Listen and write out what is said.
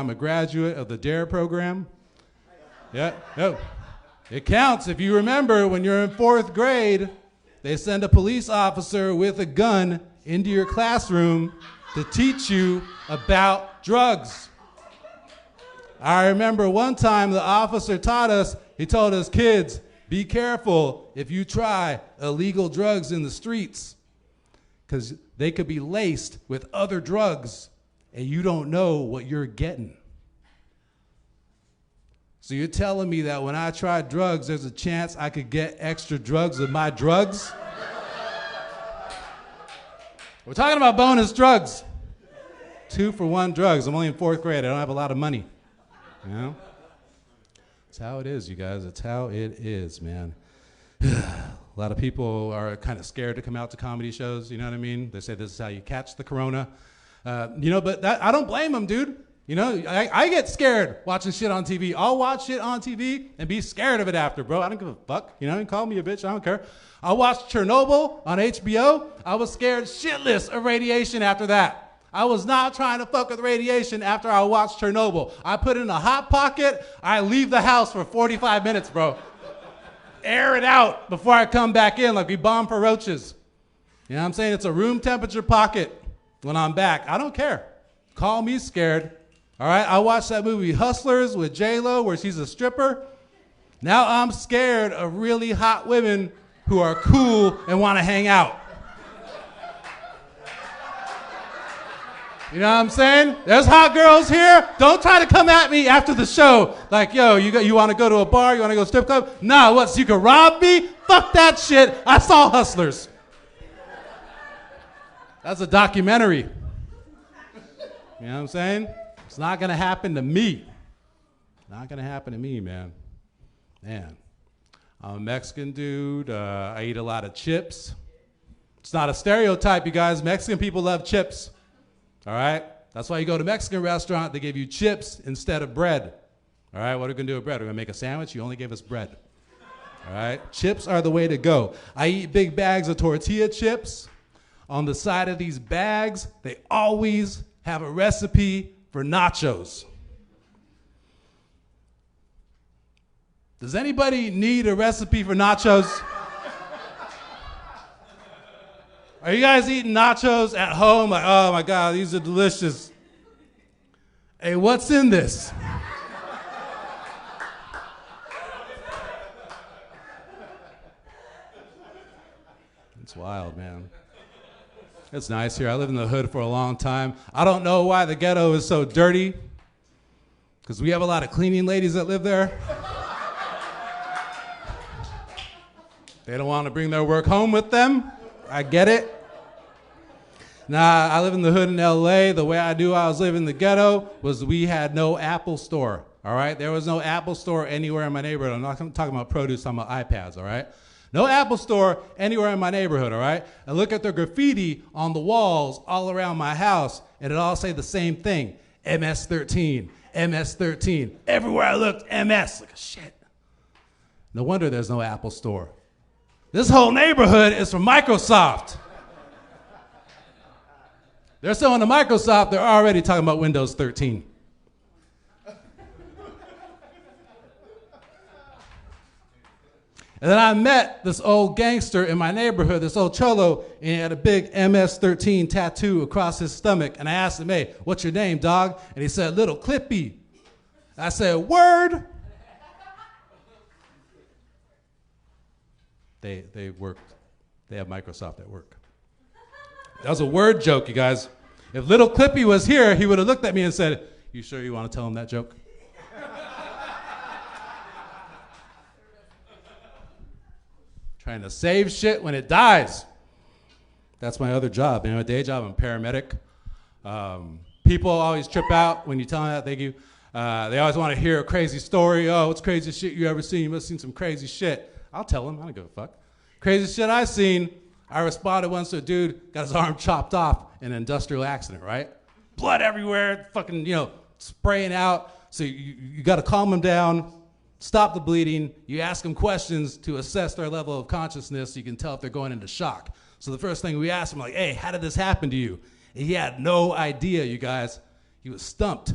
I'm a graduate of the DARE program. Yeah, no. It counts. If you remember, when you're in 4th grade, they send a police officer with a gun into your classroom to teach you about drugs. I remember one time the officer taught us, he told us, kids, be careful if you try illegal drugs in the streets, because they could be laced with other drugs and you don't know what you're getting. So you're telling me that when I try drugs, there's a chance I could get extra drugs with my drugs? We're talking about bonus drugs. 2-for-1 drugs. I'm only in 4th grade. I don't have a lot of money. You know? It's how it is, you guys. It's how it is, man. A lot of people are kind of scared to come out to comedy shows, you know what I mean? They say this is how you catch the corona. But I don't blame them, dude. You know, I get scared watching shit on TV. I'll watch shit on TV and be scared of it after, bro. I don't give a fuck. You know, you can call me a bitch. I don't care. I watched Chernobyl on HBO. I was scared shitless of radiation after that. I was not trying to fuck with radiation after I watched Chernobyl. I put it in a hot pocket. I leave the house for 45 minutes, bro. Air it out before I come back in like we bomb for roaches. You know what I'm saying? It's a room temperature pocket when I'm back. I don't care. Call me scared. All right, I watched that movie Hustlers with J-Lo where she's a stripper. Now I'm scared of really hot women who are cool and want to hang out. You know what I'm saying? There's hot girls here. Don't try to come at me after the show. Like, yo, you want to go to a bar? You want to go to a strip club? Nah, what, so you can rob me? Fuck that shit. I saw Hustlers. That's a documentary. You know what I'm saying? It's not going to happen to me. Not going to happen to me, man. Man, I'm a Mexican dude. I eat a lot of chips. It's not a stereotype, you guys. Mexican people love chips. All right? That's why you go to a Mexican restaurant, they give you chips instead of bread. All right? What are we going to do with bread? We're going to make a sandwich? You only gave us bread. All right? Chips are the way to go. I eat big bags of tortilla chips. On the side of these bags, they always have a recipe for nachos. Does anybody need a recipe for nachos? Are you guys eating nachos at home? Like, oh my God, these are delicious. Hey, what's in this? It's wild, man. It's nice here. I lived in the hood for a long time. I don't know why the ghetto is so dirty, because we have a lot of cleaning ladies that live there. They don't want to bring their work home with them. I get it. Nah, I live in the hood in LA. The way I knew I was living in the ghetto was we had no Apple store, all right? There was no Apple store anywhere in my neighborhood. I'm not talking about produce, I'm talking about iPads, all right? No Apple store anywhere in my neighborhood, all right? And look at the graffiti on the walls all around my house, and it all say the same thing, MS-13, MS-13. Everywhere I looked, MS. Like, shit. No wonder there's no Apple store. This whole neighborhood is from Microsoft. They're selling to Microsoft, they're already talking about Windows 13. And then I met this old gangster in my neighborhood, this old cholo, and he had a big MS-13 tattoo across his stomach. And I asked him, hey, what's your name, dog? And he said, Little Clippy. I said, word? They worked. They have Microsoft at work. That was a word joke, you guys. If Little Clippy was here, he would have looked at me and said, you sure you want to tell him that joke? Trying to save shit when it dies. That's my other job. You know, a day job, I'm a paramedic. People always trip out when you tell them that, thank you. They always want to hear a crazy story. Oh, what's crazy shit you ever seen? You must have seen some crazy shit. I'll tell them, I don't give a fuck. Crazy shit I seen, I responded once to a dude, got his arm chopped off in an industrial accident, right? Blood everywhere, fucking, spraying out. So you got to calm him down, stop the bleeding. You ask them questions to assess their level of consciousness so you can tell if they're going into shock. So the first thing we asked him, like, hey, how did this happen to you? And he had no idea, you guys. He was stumped.